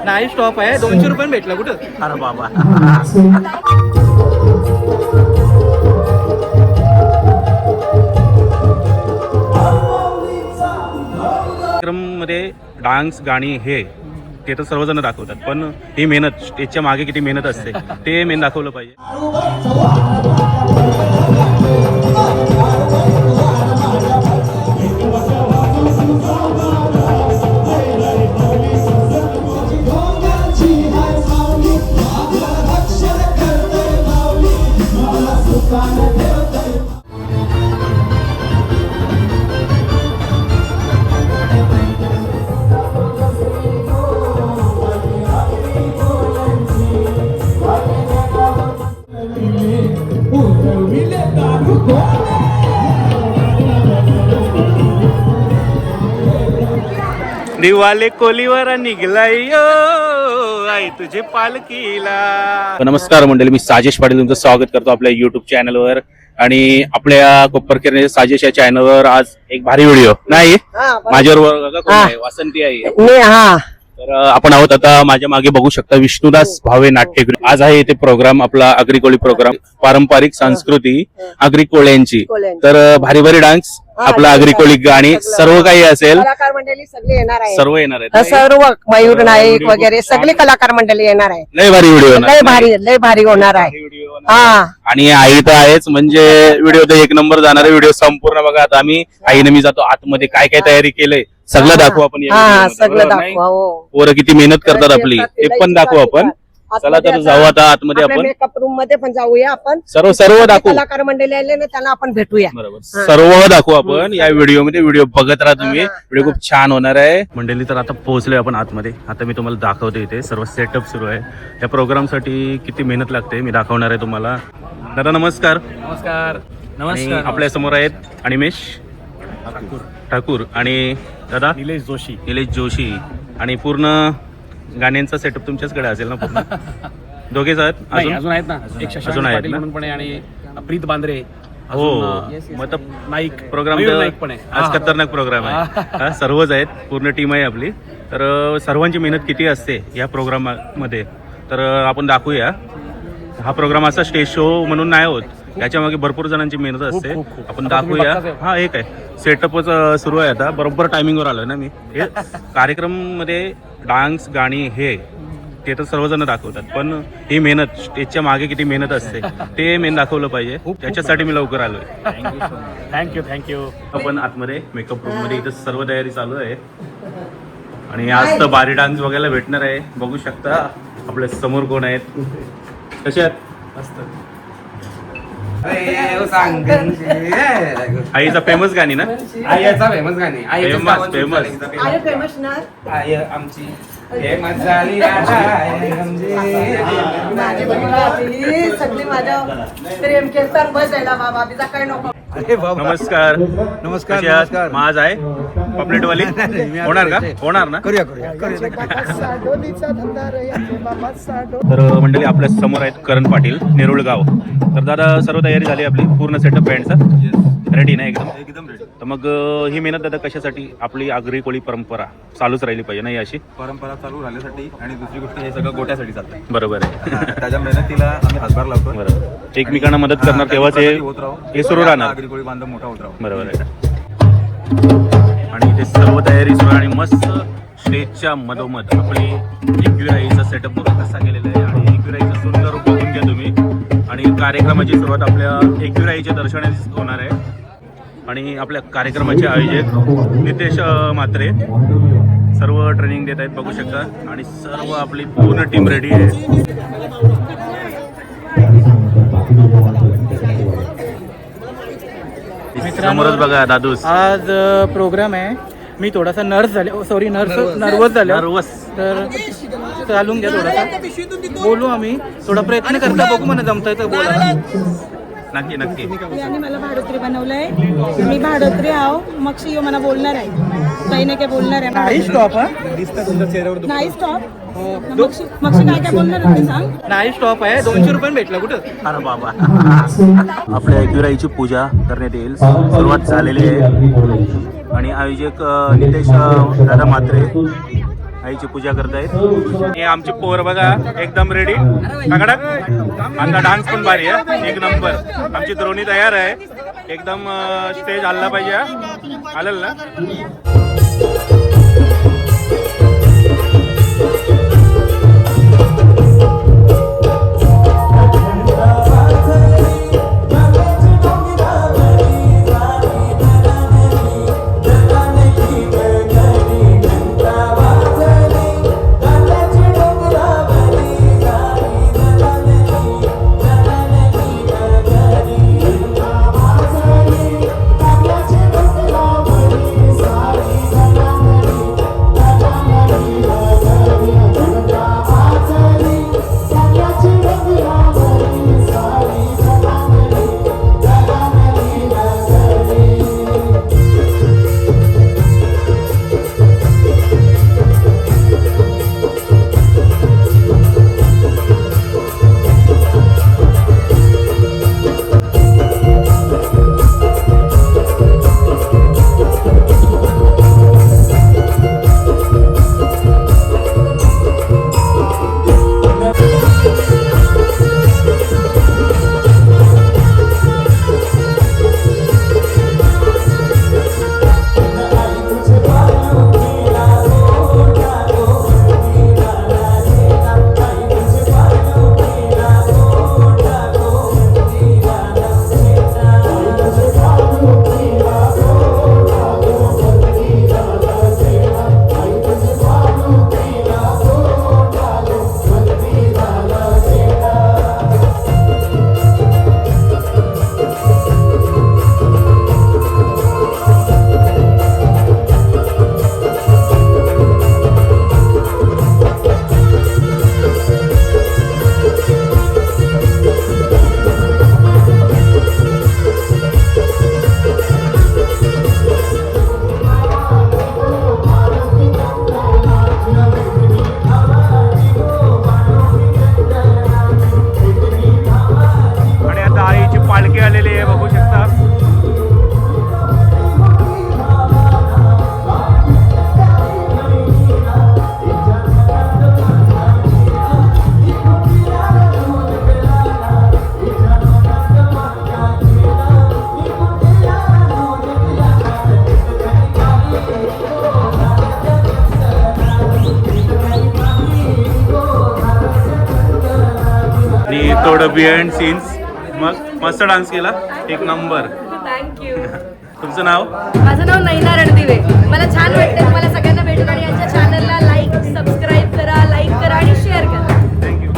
नाही स्टॉप आहे. 200 रुपये भेटला कुठं. अरे बाबा. मध्ये डान्स गाणी हे ते तर सर्वजण दाखवतात, पण ही मेहनत स्टेजच्या मागे किती मेहनत असते ते मेन दाखवलं पाहिजे. दिवाले कोलीवर निघलाय आई तुझे पालखीला. नमस्कार मंडळी, मी साजेश पाटील तुमचं स्वागत करतो आपल्या युट्यूब चॅनलवर. आणि आपल्या कोपरखेरणे साजेश या चॅनलवर आज एक भारी व्हिडिओ नाही माझ्यावर वासंती आहे. तर आपण आहोत आता माझ्या मागे बघू शकता विष्णुदास भावे नाट्यगृह. आज आहे इथे प्रोग्राम आपला आगरी-कोळी प्रोग्राम, पारंपरिक संस्कृती आगरी-कोळ्यांची. तर भारी भारी डान्स, आपला आगरी-कोळी गाणी सर्व काही असेल. कलाकार मंडळी सगळे येणार आहे. सर्व येणार आहेत. सर्व मयूर नाईक वगैरे सगळे कलाकार मंडळी येणार आहे. लय भारी व्हिडिओ, लय भारी होणार आहे. हा, आणि आई तर आहेच, म्हणजे व्हिडिओ तर एक नंबर जाणार आहे. व्हिडिओ संपूर्ण बघा. आता आम्ही आईने मी जातो आतमध्ये, काय काय तयारी केलंय सगळं दाखवू आपण. सगळं दाखवू. पोरं किती मेहनत करतात आपली ते पण दाखवू आपण. चला तर जाऊ आता आतमध्ये आपण. मेकअप रूम मध्ये पण जाऊया आपण. सर्व दाखवू. कलाकार मंडळी आले ना त्यांना आपण भेटूया. बरोबर, सर्व दाखवू आपण या व्हिडिओ मध्ये. व्हिडिओ बघत राहा तुम्ही, व्हिडिओ खूप छान होणार आहे. मंडळी तर आता पोहोचलोय आपण आतमध्ये. आता मी तुम्हाला दाखवतो इथे सर्व सेटअप सुरू आहे. या प्रोग्राम साठी किती मेहनत लागते मी दाखवणार आहे तुम्हाला. दादा नमस्कार. नमस्कार. नमस्कार. आपल्या समोर आहेत अनिमेश ठाकूर आणि दादा निलेश जोशी. आणि पूर्ण गाण्यांचा सेटअप तुमच्याचकडे असेल ना पूर्ण? दोघेच आहेत अजून आहेत ना. एक अजून आहेत ना? म्हणून पण आहे आणि प्रीत बांद्रे. हो, मतलब नाईक प्रोग्राम पण आहे. आज खतरनाक प्रोग्राम आहे. सर्वच आहेत, पूर्ण टीम आहे आपली. तर सर्वांची मेहनत किती असते या प्रोग्राम मध्ये तर आपण दाखवूया. हा प्रोग्राम असा स्टेज शो म्हणून नाही होत, याच्या मागे भरपूर जणांची मेहनत असते. आपण दाखवूया. हा एक आहे सेटअपच सुरू आहे आता. बरोबर टायमिंगवर आलोय ना मी. हे कार्यक्रम मध्ये डान्स गाणी हे ते तर सर्वजण दाखवतात, पण ही मेहनत स्टेजच्या मागे किती मेहनत असते ते मेन दाखवलं पाहिजे. त्याच्यासाठी मी लवकर आलोय. थँक्यू. आपण आतमध्ये मेकअप रूम मध्ये इथं सर्व तयारी चालू आहे. आणि आज तर भारी डान्स बघायला भेटणार आहे. बघू शकता आपल्या समोर कोण आहेत. कसे आहेत? मस्त. आईचा फेमस गाणी ना. आईचा फेमस गाणी. फेमस ना आमची फेमस झाली. सगळी माझ्या प्रेम केलं बसायला बाबा बिजा काय नको. नमस्कार. नमस्कार. माझ आहे पॉपलेटवाली. होणार का? होणार ना? करूया. तर मंडळी आपल्या समोर आहेत करण पाटील, नेरुळ गाव. तर दादा सर्व तयारी झाली आपली, पूर्ण सेटअप बँडचा रेडी ना एकदम रेडी. तर मग ही मेहनत दादा कशासाठी? आपली आगरी कोळी परंपरा चालूच राहिली पाहिजे नाही, अशी परंपरा चालू राहण्यासाठी. आणि दुसरी गोष्ट हे सगळं गोट्यासाठी चालतं. बरोबर आहे. त्याच्या मेहनतीला आम्ही हातभार लावतो. बरोबर, एकमेकांना मदत करणार तेव्हाच हे सुरू राहणार. आगरी कोळी बांधव मोठा होत राहू. बरोबर आहे. आणि ते सर्व तयारी सुरू आणि मस्त स्टेजच्या मधोमध आपली एकविराईचा सेटअप बघा कसा केलेला आहे. आणि एकविराईचं सुंदर रूप बघून घ्या तुम्ही. आणि कार्यक्रमाची सुरुवात आपल्या एकविराईच्या दर्शनानेच होणार आहे. आणि आपल्या कार्यक्रमाचे आयोजक नितेश म्हात्रे सर्व ट्रेनिंग देत आहेत बघू शकता. आणि सर्व आपली पूर्ण टीम रेडी आहे. समोरच बघा दादूस. आज प्रोग्राम आहे. मी थोडासा नर्वस झालो. तर चालून घ्या थोडासा. बोलू आम्ही. थोडा प्रयत्न करता बघू मला जमतंय तर बोला. नक्की. यांनी मला भाडोत्री बनवलंय. मी भाडोत्री आहो. मग शिव मला बोलणार आहे. काही नाही काय बोलणार आहे. नाही स्टॉप. नाही स्टॉप. मग काय बोलणार आहे सांग. नाही स्टॉप आहे. 200 रुपये भेटला कुठं. अरे बाबा. आपल्या एकविराईची पूजा करण्यात येईल. सुरुवात झालेली आहे. आणि आयोजक नितेश दादा म्हात्रे आईची पूजा करतायत. हे आमची पोर बघा एकदम रेडी टाकाटाक. आता डान्स पण भारी आहे, एक नंबर. आमची द्रोणी तयार आहे एकदम. स्टेज हल्ला पाहिजे हा. आलेल ना. थोडं बिहाइंड सीन्स. मग मस्त डान्स केला, एक नंबर. थँक्यू. तुमचं नाव? माझं नाव नैना रणदिवे. मला छान वाटतं तुम्हाला सगळ्यांना भेटून आणि यांच्या चॅनलला लाईक सबस्क्राईब करा, लाईक करा आणि शेअर करा. थँक्यू.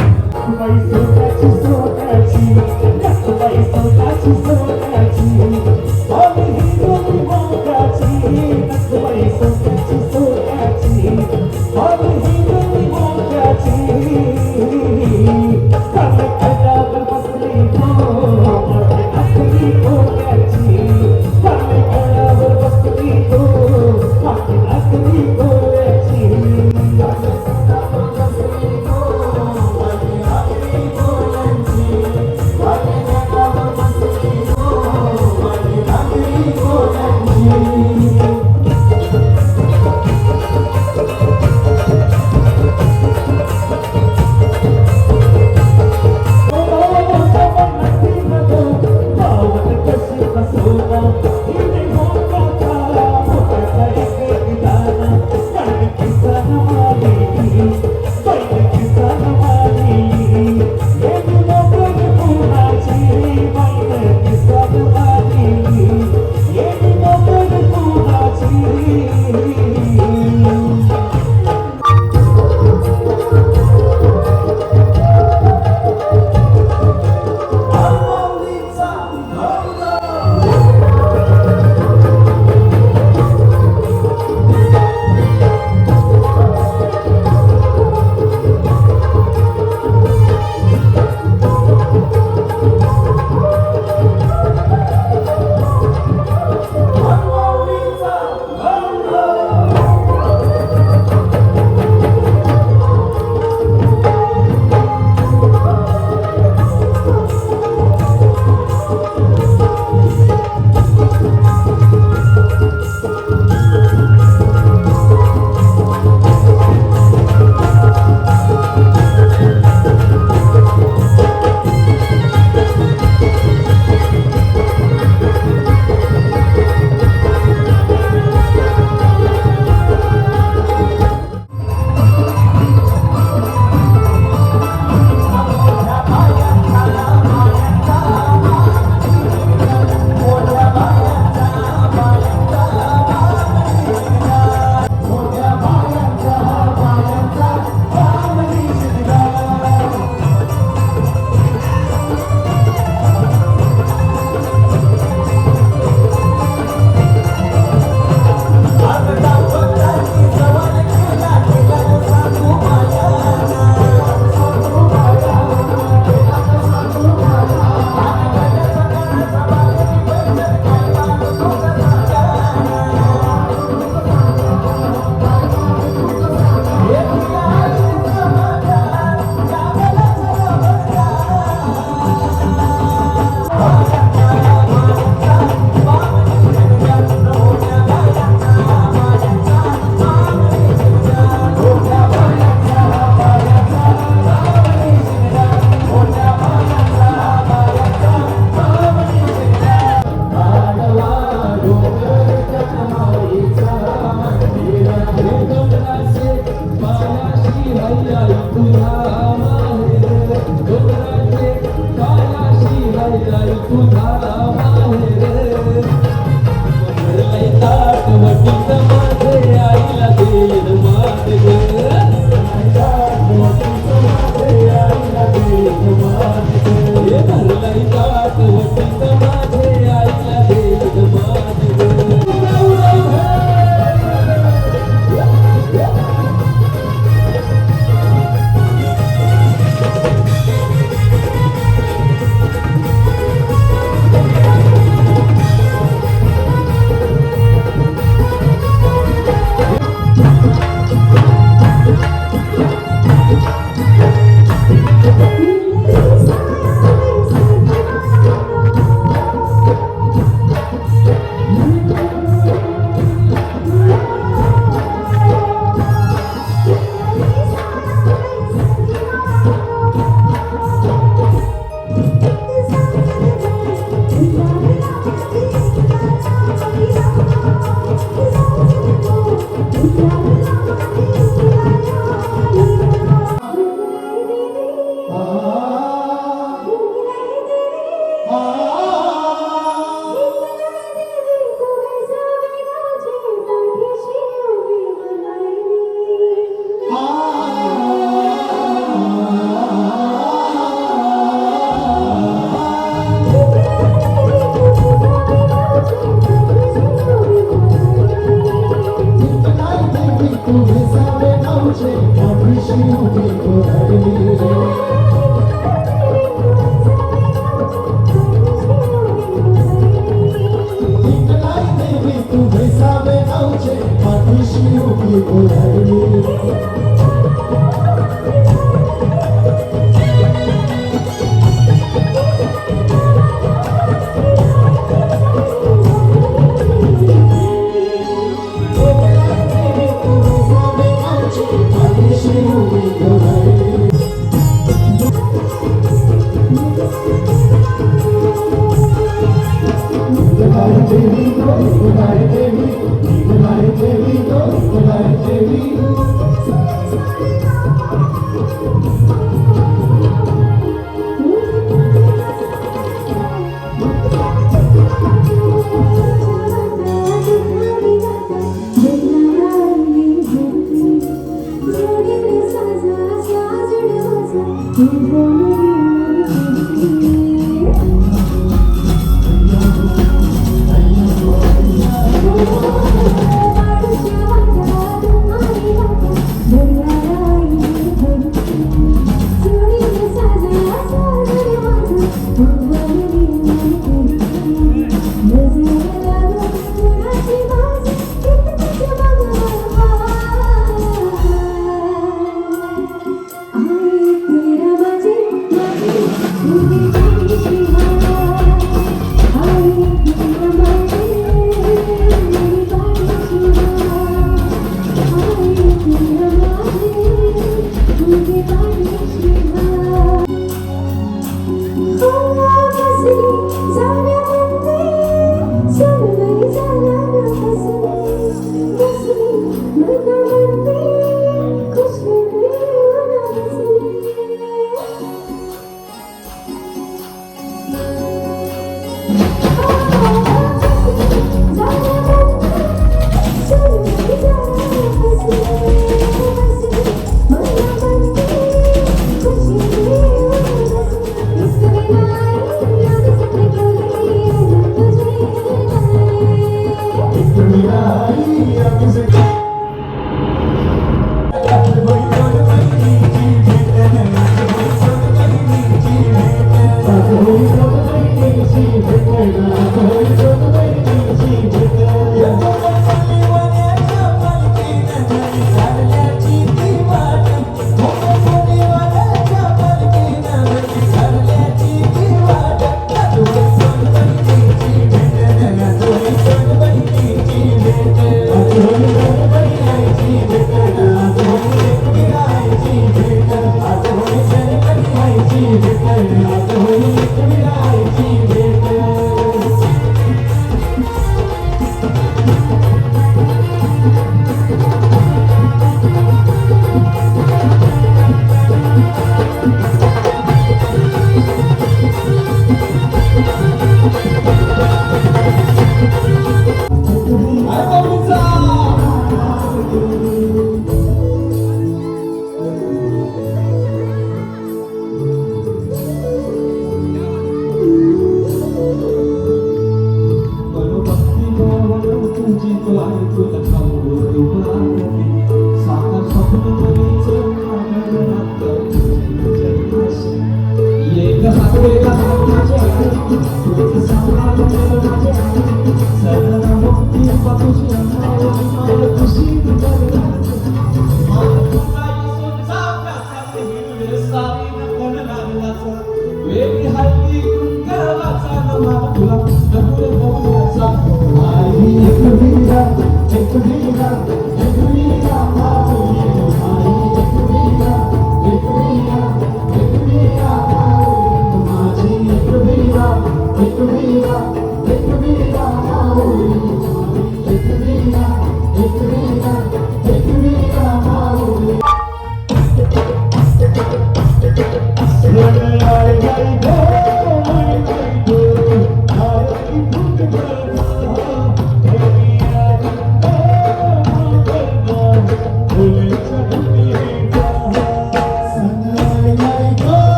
Thank you.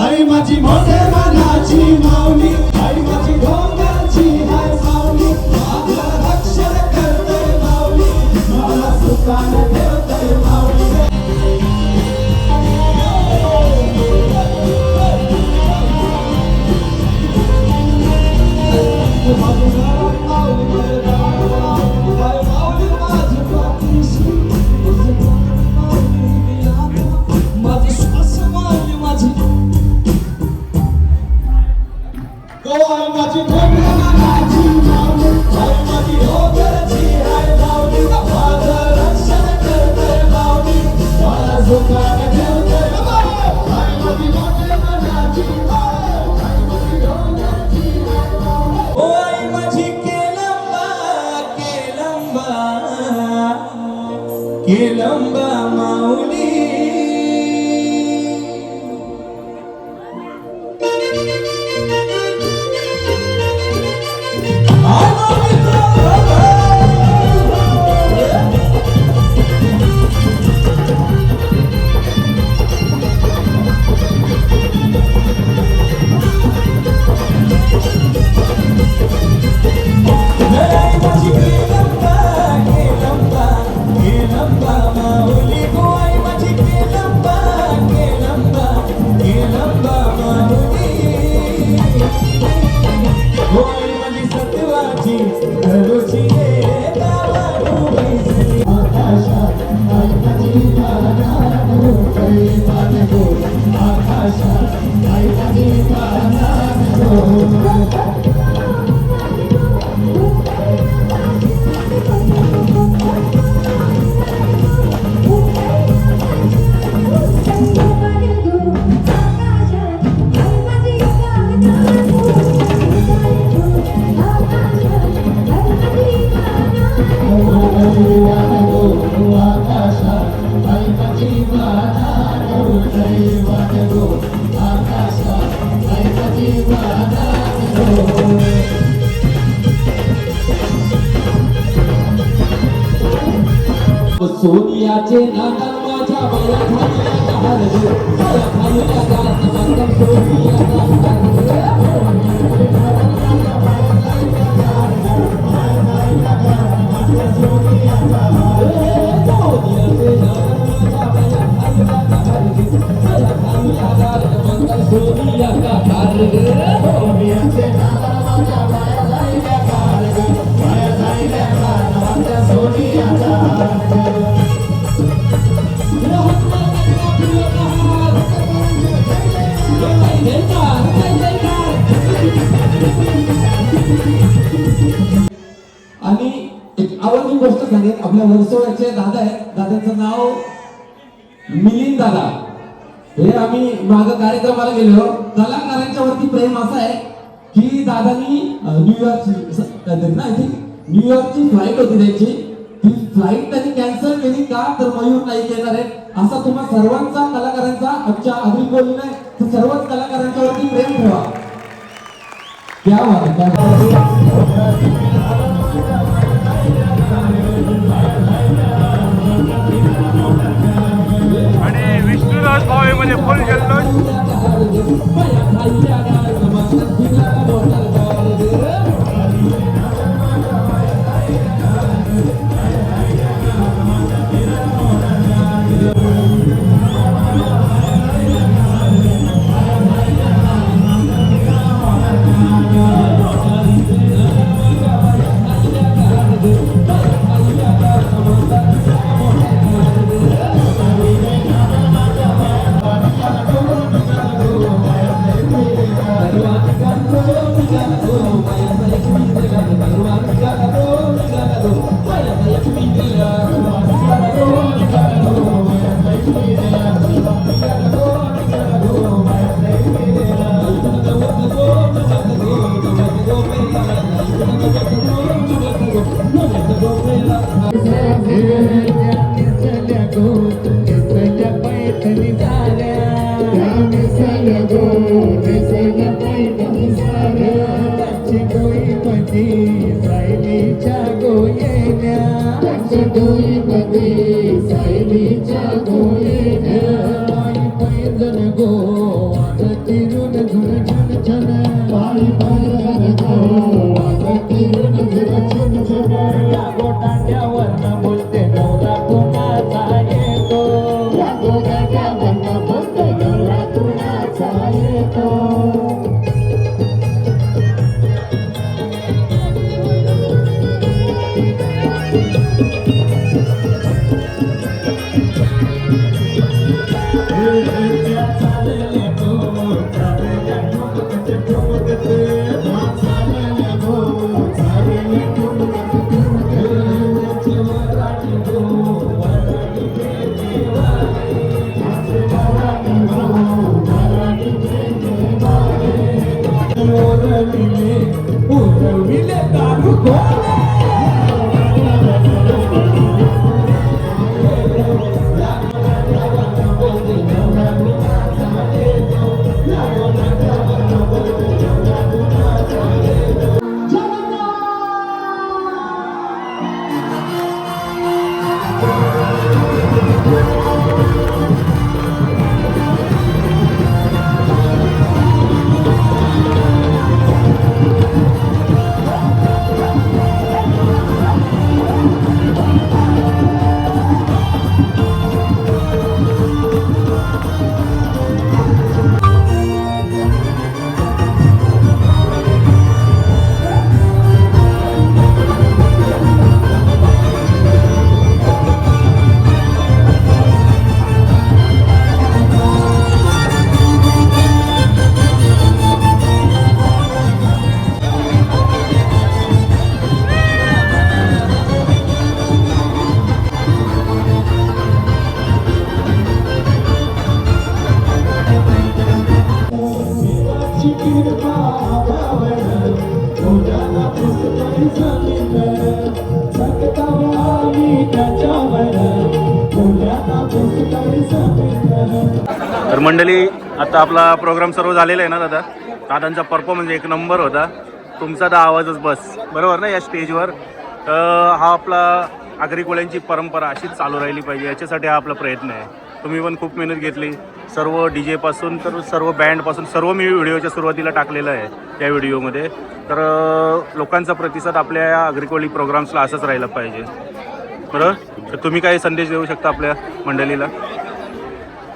आई माझी मोठे मनाची माऊली, आई माझी डोंगरची हाय माऊली, माझं रक्षण करते माऊली, मला सुखाने ठेवते माऊली. केलंबा माऊली सोनियाचे नाना माझ्या बया खाली हार गो बया खाली गात मंगल सोनियाचा आणि एक आवडती गोष्ट सांगेन, आपल्या वर्सोळ्याचे दादा आहेत, दादांचं नाव मिलिंद दादा. हे आम्ही माग कार्यक्रमाला गेलो, कलाकारांच्या वरती प्रेम असं आहे की दादांनी न्यूयॉर्कची फ्लाईट होती त्यांची, ती फ्लाईट त्यांनी कॅन्सल केली का तर मयूर नाईक येणार आहे असा तुम्हा सर्वांचा कलाकारांचा आजच्या आगरी बोलणे तर सर्वच कलाकारांच्या वरती प्रेम ठेवा. क्या बात आहे. आणि विष्णुदास भावेमध्ये फुल जल्लोष. तर मंडळी, आता आपला प्रोग्राम सर्व झालेला आहे ना दादा. दादांचा परफॉर्मन्स एक नंबर होता. तुमचा तर आवाजच बस, बरोबर ना. या स्टेजवर हा आपला आगरी कोळ्यांची परंपरा अशीच चालू राहिली पाहिजे, याच्यासाठी हा आपला प्रयत्न आहे. तुम्ही पण खूप मेहनत घेतली. सर्व डी जेपासून तर सर्व बँडपासून सर्व मी व्हिडिओच्या सुरुवातीला टाकलेलं आहे त्या व्हिडिओमध्ये. तर लोकांचा प्रतिसाद आपल्या या आगरी कोळी प्रोग्राम्सला असंच राहिला पाहिजे, बरोबर. तर तुम्ही काही संदेश देऊ शकता आपल्या मंडळीला?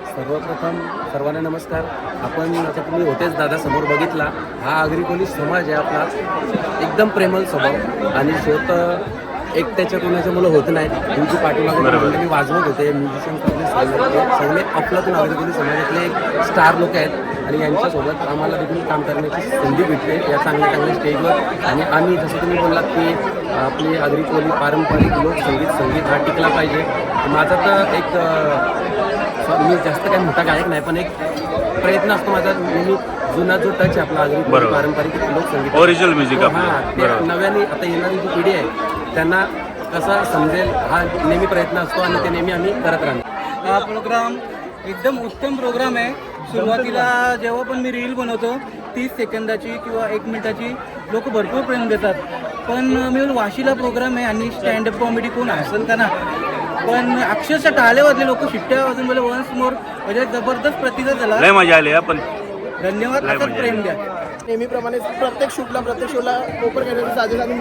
सर्वप्रथम सर्वांना नमस्कार. आपण आता तुम्ही होतेच दादा समोर बघितला, हा आगरी कोळी समाज आहे आपला, एकदम प्रेमळ स्वभाव आणि स्वतः एकट्याच्या कोणाच्या मुलं होत नाहीत. तुमची पाठीमागे मंडळी वाजवत होते, म्युझिशियन सगळे अफलातून आगरी कोळी समाजातले एक स्टार लोक आहेत आणि यांच्यासोबत आम्हाला देखील काम करण्याची संधी भेटते या चांगल्या चांगल्या स्टेजवर. आणि आम्ही जसं तुम्ही बोललात की आपली आगरी कोळी पारंपरिक संगीत हा टिकला पाहिजे. माझा तर एक मी जास्त काही मोठा गायक नाही, पण एक प्रयत्न असतो माझा नेहमी. जुना जो टच आहे आपला आगरी पारंपरिक लोकसंगीत, ओरिजिनल म्युझिक नव्याने आता येणारी जी पिढी आहे त्यांना कसा समजेल हा नेहमी प्रयत्न असतो आणि ते नेहमी आम्ही करत राहतो. हा प्रोग्राम एकदम उत्तम प्रोग्राम आहे. सुरुवातीला जेव्हा पण मी रील बनवतो 30 सेकंदाची किंवा 1 मिनिटाची, लोक भरपूर प्रेम देतात. पण मी वाशीला प्रोग्राम आहे आणि स्टँडअप कॉमेडी कोण असेल का ना, पण अक्षरशः टाळे वाजले, लोक शिट्ट्या वाजून बोले वन्स मोर, म्हणजे जबरदस्त प्रतिसाद झाला. लय मजा आली. पण धन्यवाद. असंच प्रेम द्या. नेहमीप्रमाणे प्रत्येक शूटला कोपर करण्याचं साजेस आणि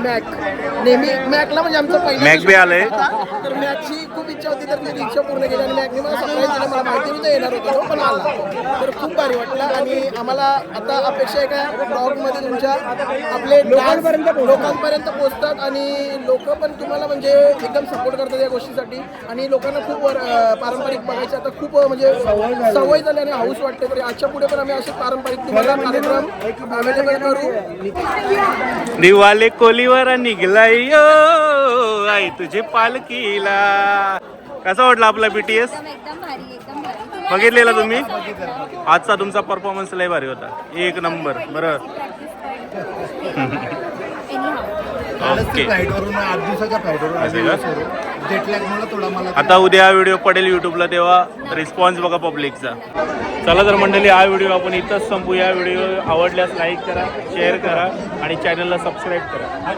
नेहमी मॅकला म्हणजे आमचं पहिलं मॅक बी आलंय. तर मॅकची खूप इच्छा होती, तर मी इच्छा पूर्ण केली आणि मॅकने मला सरप्राईज दिलं. मला माहिती मी तर येणार होतो, पण आला, तर खूप भारी वाटलं. आणि आम्हाला आता अपेक्षा आहे का ब्लॉगमध्ये तुमच्या आपले लोकांपर्यंत पोहोचतात आणि लोक पण तुम्हाला म्हणजे एकदम सपोर्ट करतात या गोष्टीसाठी. आणि लोकांना खूप पारंपरिक बघायचे आता खूप म्हणजे सवय झाली आणि हाऊस वाटते. तर आजच्या पुढे पण आम्ही असे पारंपरिक तुम्हाला कार्यक्रम अवेलेबल करू. दिवाले कोलीवर निघलाय यो आई तुझे पालखीला. कसा वाटला आपला BTS? बघितलेला तुम्ही? आजचा तुमचा परफॉर्मन्स लय भारी होता, एक नंबर. बरं, ओके. आता उद्या व्हिडिओ पडेल यूट्यूबला, तेव्हा रिस्पॉन्स बघा पब्लिकचा. चला तर मंडळी, हा व्हिडिओ आपण इथंच संपू. या व्हिडिओ आवडल्यास लाईक करा, शेअर करा आणि चॅनलला सबस्क्राईब करा.